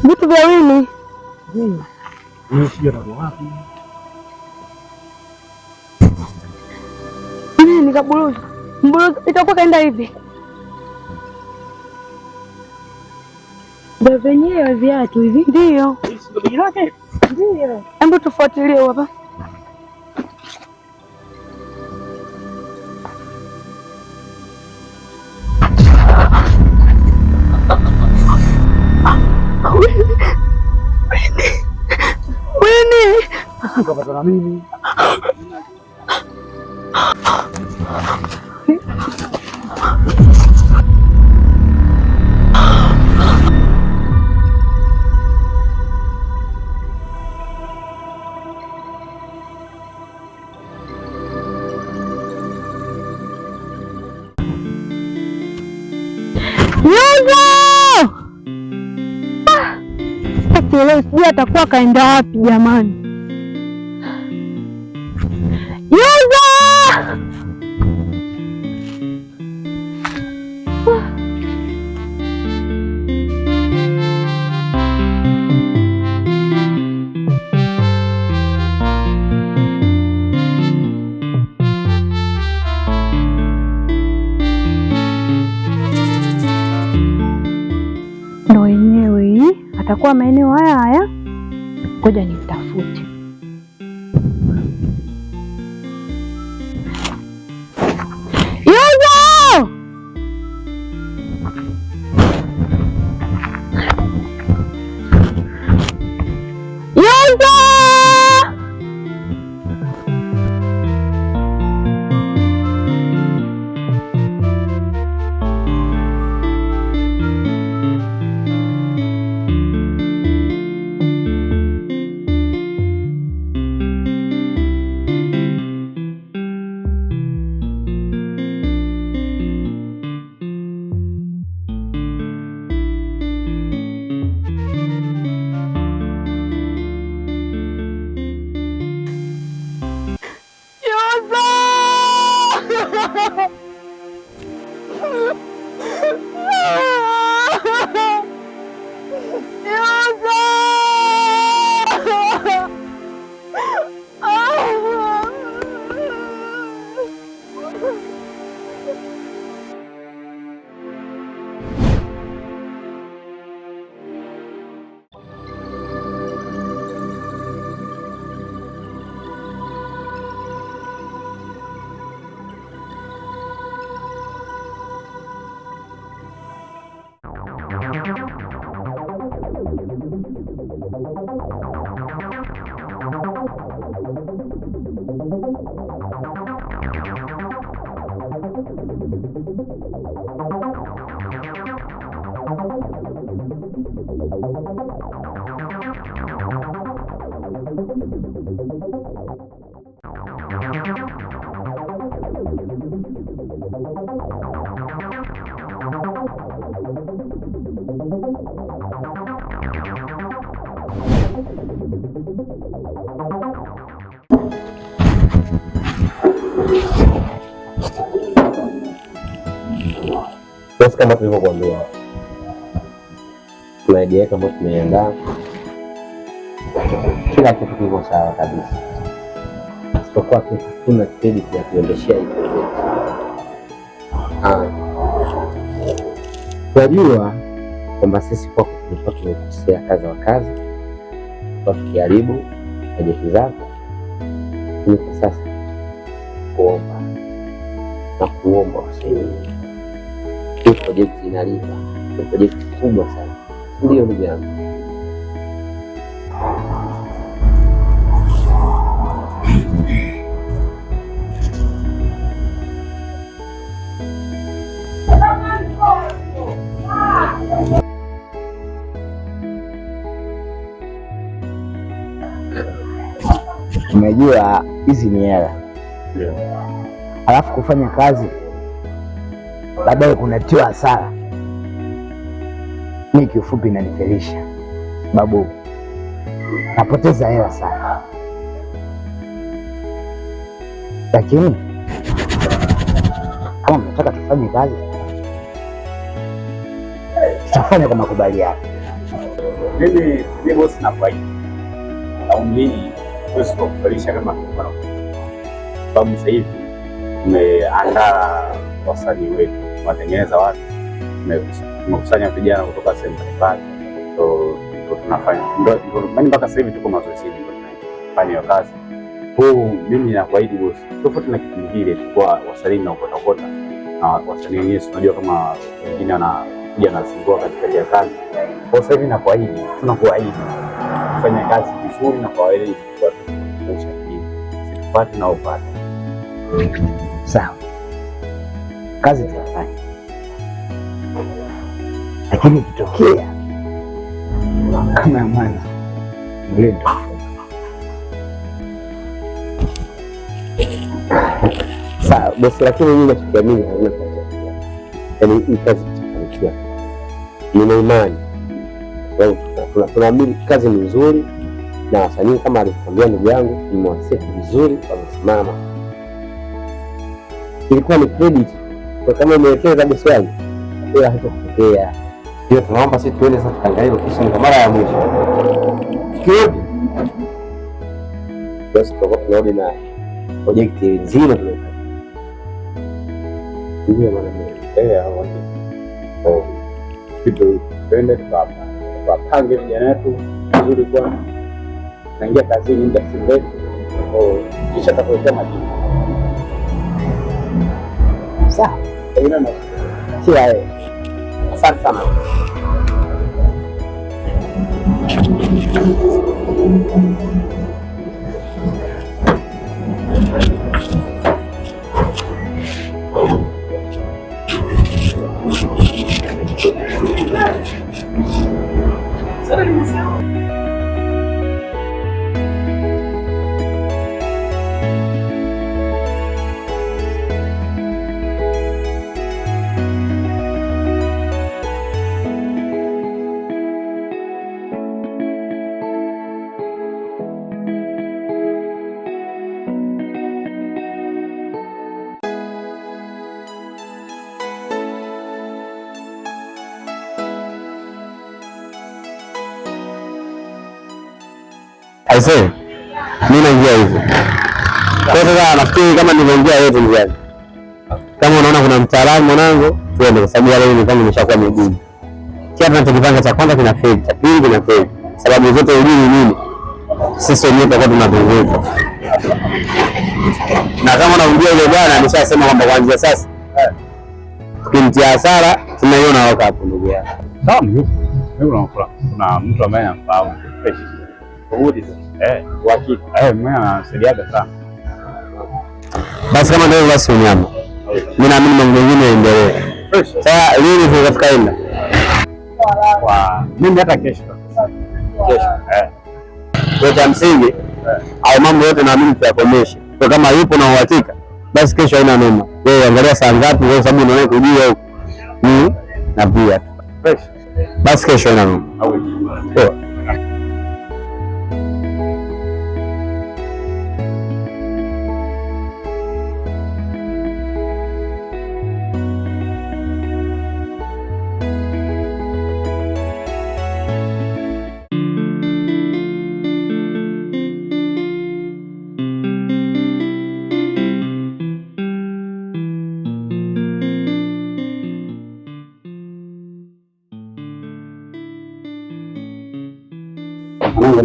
Vitu vya Wini. Nikaburuza. Mburuza itakuwa kaenda hivi. Ndio venyewe viatu hivi. Ndio. Ndio. Hebu tufuatilie hapa. Wini. Ukapata na mimi. Leo sijui atakuwa kaenda wapi jamani. Yoza! Ndo wenyewe hii atakuwa maeneo haya haya. Ngoja nimtafute. Yozo! Yozo! Basi kama tulivyokuambia, tuna idea yetu ambayo tumeandaa, kila kitu kiko sawa kabisa, isipokuwa tuna credit ya kuendeshea hii project. Tunajua kwamba sisi kwako tulikuwa tumekosea kadha wa kadha, kwa tukiharibu bajeti zako, lakini kwa sasa kuomba na kuomba usaidie. Hii project inalipa, ni project kubwa sana, ndio ndugu yangu. Umejua hizi ni hela, alafu kufanya kazi baadaye kunatiwa hasara. Mimi kiufupi inanifelisha babu, napoteza hela sana, lakini kama mnataka tufanye kazi, tutafanya kwa makubaliano. Mimi bosi na faida au mimi bosi kwa kufalisha kama kwa sababu sasa hivi tumeandaa wasanii wetu, watengeneza watu, tumekusanya vijana kutoka sehemu mbalimbali, so tunafanya ndio mpaka sasa hivi tuko mazoezini, ndio tunafanya hiyo kazi. Huu mimi na faida bosi tofauti na kipindi kile tulikuwa wasanii na ukota na wasanii wenyewe unajua kama wengine wanakuja na zingua katikati ya kazi. Kwa sasa hivi na faida tunakuahidi kufanya kazi vizuri na kwa wale kwa tunashiriki sipati na upate. Sawa, kazi tutafanya, lakini kitokea kama mwanzo ndio sawa bosi, lakini mimi nachokiamini hazina tatizo. Yaani hii kazi itafanikiwa, nina imani tunaamini kazi ni nzuri, na wasanii kama alivyokuambia ndugu yangu nimewaseti vizuri, wamesimama. Ilikuwa ni credit kwa kama imewekeza bosi wangu, ila haitotokea. Ndio tunaomba sisi tuende sasa tukaangalie location kwa mara ya mwisho. Kirudi basi tutakuwa tunarudi na project nzima tunataka. Ndio maana Kitu twende tukapange vijana wetu vizuri, kwa naingia kazini muda si mrefu, kisha tutakuletea majibu. sawa. Asante sana. Aisee, mimi naingia hivi. Kwa sasa nafikiri kama nilivyoingia yote njiani. Kama unaona kuna mtaalamu mwanangu, tuende kwa sababu yale mipango imeshakuwa migumu. Kila tunachokipanga cha kwanza kina fail, cha pili kina fail. Sababu zote ujui nini? Sisi wenyewe tutakuwa tunazunguka. Na kama unaongea yule bwana ameshasema kwamba kuanzia sasa tukimtia hasara tunaiona waka hapo ndugu yangu. Sawa, mimi kuna mtu ambaye anamfahamu fresh. Uhakika. Mimi anasaidiaga sana. Basi kama ndio basi unyama. Mimi naamini mambo mengine yaendelee. Sasa lini tutakaenda? Kwa mimi hata kesho. Kwa msingi au mambo yote naamini tutakomesha. Kwa kama yupo na uhakika basi kesho haina noma. Wewe angalia saa ngapi kwa sababu unaona kujua huko. Na pia. Basi kesho haina noma. Poa.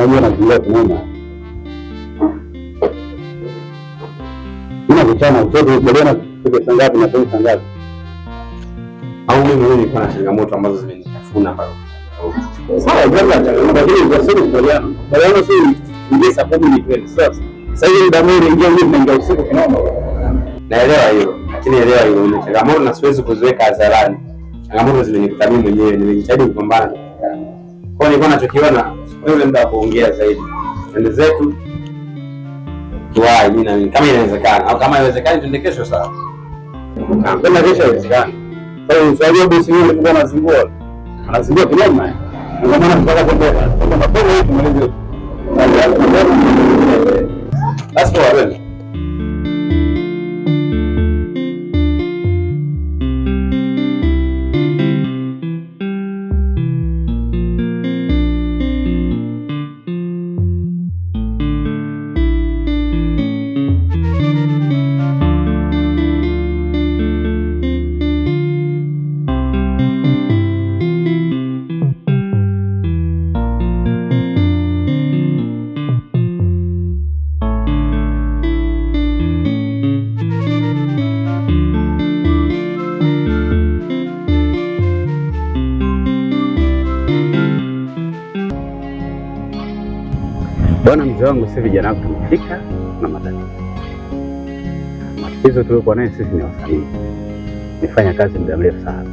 Najua nakimbia kunoma. Ina kuchana utoto ukubaliana kwa saa ngapi na saa ngapi? Au mimi nilikuwa na changamoto ambazo zimenitafuna bado. Sawa, jambo changamoto lakini kwa sababu kubaliana. Baliano si ndio sababu ni kweli. Sasa hivi ndio mimi naingia mimi naingia usiku kinoma. Naelewa hiyo. Lakini elewa hiyo ni changamoto na siwezi kuziweka hadharani. Changamoto zimenikuta mimi mwenyewe, nimejitahidi kupambana. Kwa nilikuwa nachokiona ule muda wa kuongea zaidi. Twende zetu. Tuwai mimi na mimi kama inawezekana au kama haiwezekani twende kesho sawa. Kama kesho haiwezekani. Sasa usajua bosi yule alikuwa anazingua. Anazingua kinoma. Ndio maana tunataka kwenda. Kwa mapema hii tumalize. Basi kwa wewe. Bwana mzee wangu, si vijana wako tumefika na matatizo tuliokuwa naye sisi ni wasanii. Nifanya kazi muda mrefu sana.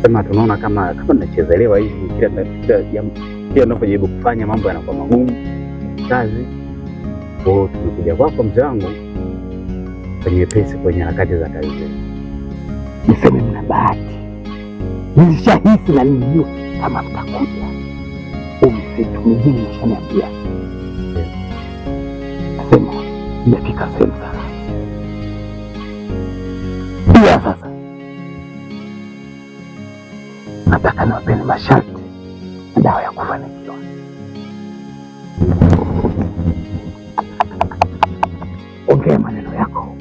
Sema tunaona kama tunachezelewa hivi kila unapojaribu kufanya mambo yanakuwa magumu kazi. Kwa hiyo tumekuja kwako mzee wangu kwenye pesi kwenye harakati za kazi zetu. Niseme mna bahati. Nilishahisi na nilijua kama mtakuja. Msitu mjini nishaniambia. Nasema nimefika sehemu sana. Pia sasa nataka niwapeni masharti na dawa ya kufanikiwa. Ongea maneno yako.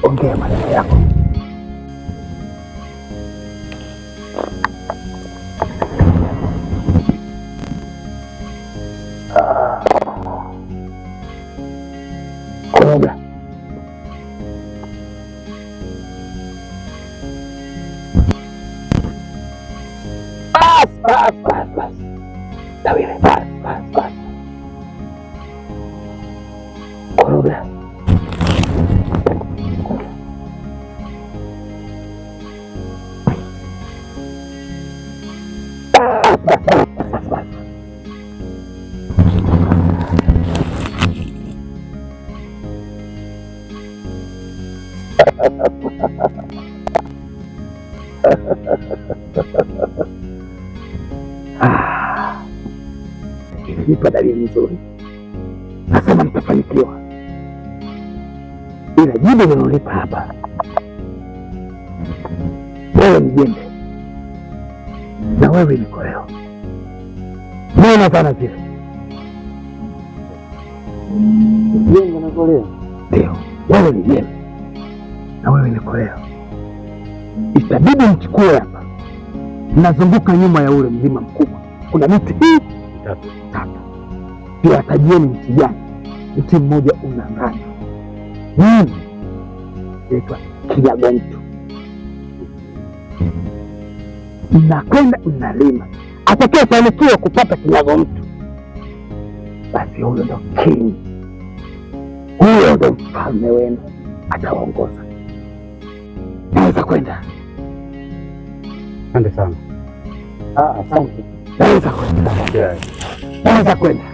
Ongea maneno yako. Koroga. Bas. Tawile, bas. Koroga. Nipa dalili nzuri. Nasema nitafanikiwa. Ila jibu nilolipa hapa, wewe ni jembe na wewe ni koleo. Mbona sana vile? Jembe na koleo? Ndio, wewe ni jembe na wewe ni koleo. Itabidi mchukue hapa. Mnazunguka nyuma ya ule mlima mkubwa. Kuna miti hii tatu. Pia atajieni mti gani? Mti mmoja unang'ana. Inaitwa Kinyago-mtu. Mnakwenda mnalima. Atakayefanikiwa kupata Kinyago-mtu, basi huyo ndo king. Huyo ndo mfalme wenu, ataongoza. Naweza kwenda? Asante sana. Asante. Naweza kwenda? Naweza kwenda.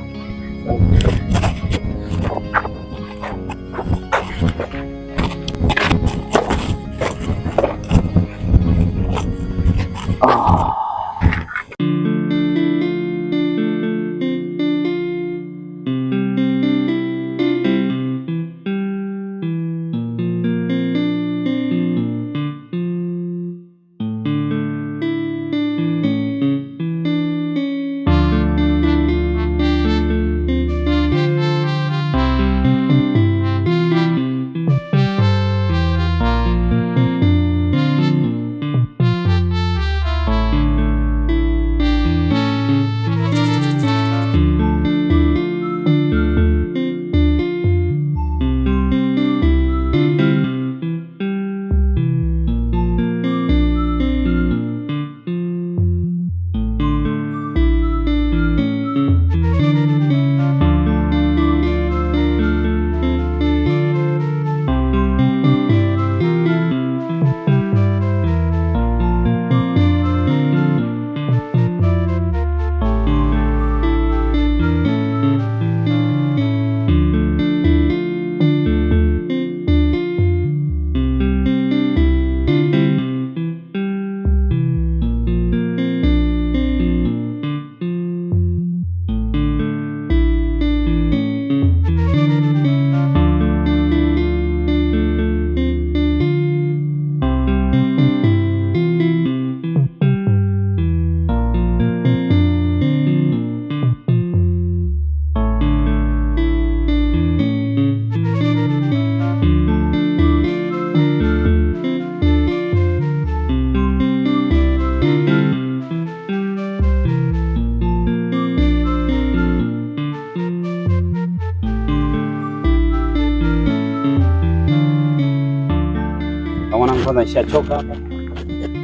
kwanza nishachoka hapa.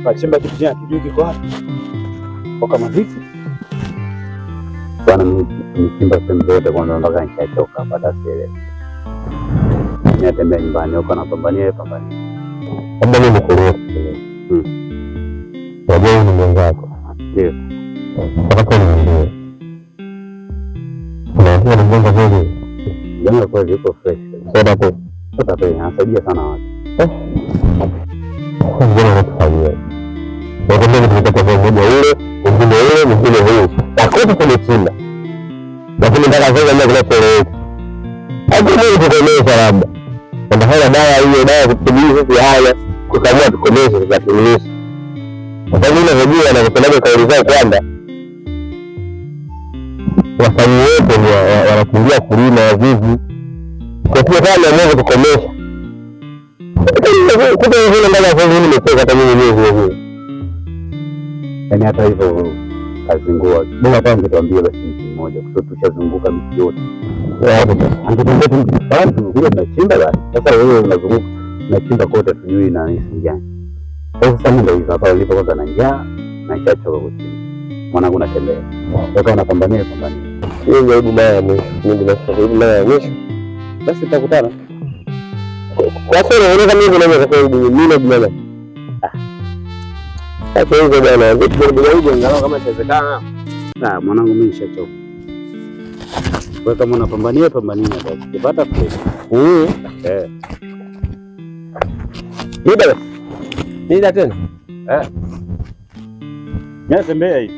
Kachimba kitu chenye kijui kiko wapi? Kwa kama vipi? Bwana nimechimba sehemu zote kwanza mpaka nishachoka hapa hata sielewi. Natembea nyumbani huko napambania. Labda mimi nikuelewe. Wajua ni mwenzako. Ndio. Nataka niambie. Unajua ni mgonga kweli. Janga kweli yuko fresh. Soda tu. Soda tu inasaidia sana watu. Mbona unatufanyia? Wakwambia tunataka kwa mmoja ule, mwingine huyu. Wakote tumechimba. Lakini mpaka sasa ndio kinachoeleweka. Hakuna mtu kukomesha labda. Kwamba haya dawa kutibia sisi haya kukamua tukomeshe tukatumisha. Kwa sababu unajua na kupeleka kauli zao kwamba wafanyi wote wanakimbia kulima wavivu. Kwa hiyo kama mwanzo kukomesha. Kuta vile ndani ya fungu nimecheka hata mimi vile. Yaani hata hivyo kazingua. Bora kwanza tuambie basi mtu mmoja kwa sababu tushazunguka miti yote. Angekuambia tu kule tunachimba basi. Sasa wewe unazunguka tunachimba kote tujui na nisi gani. Sasa mimi ndio hizo hapa nilipo kwanza na njaa na nishachoka kuchimba. Mwanangu natembea. Sasa unapambania. Hiyo ndio huduma ya mwisho. Mimi nasema huduma ya mwisho. Basi tutakutana. Kwa kweli unaona mimi naweza kusema mimi na bwana. Sasa hizo bwana, vitu vidogo angalau kama inawezekana. Na mwanangu mimi nishachoka. Wewe kama unapambania basi. Ukipata fresh. Nida tena. Mimi tembea hivi.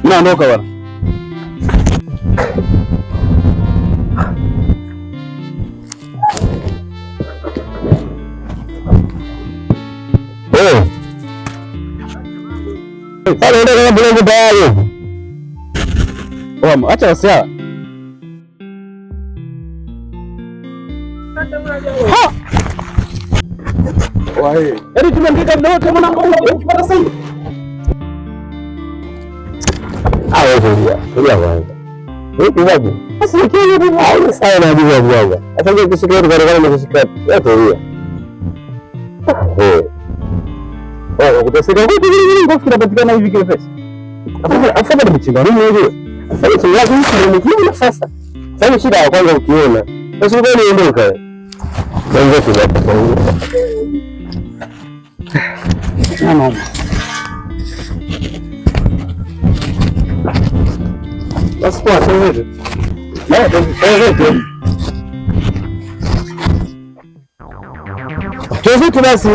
Naondoka bwana. Acha wasiala. Wae. Yaani tumeandika muda wote mwanangu ukipata sasa hivi. Tulia kwanza. Wewe sasa nikiona tu au sawa na adibu bwana. Sasa ndio kishika tu kwa kama kishika. Wewe tulia. Kutasika huko vile ngofu kinapatikana hivi kile pesa. Afadhali nimechimba nini hiyo? Sasa tunataka kuishi na sasa. Sasa shida ya kwanza ukiona. Basi wewe niondoka. Ndio tunataka. Mama. Basi kwa sasa hivi. Tuzetu basi.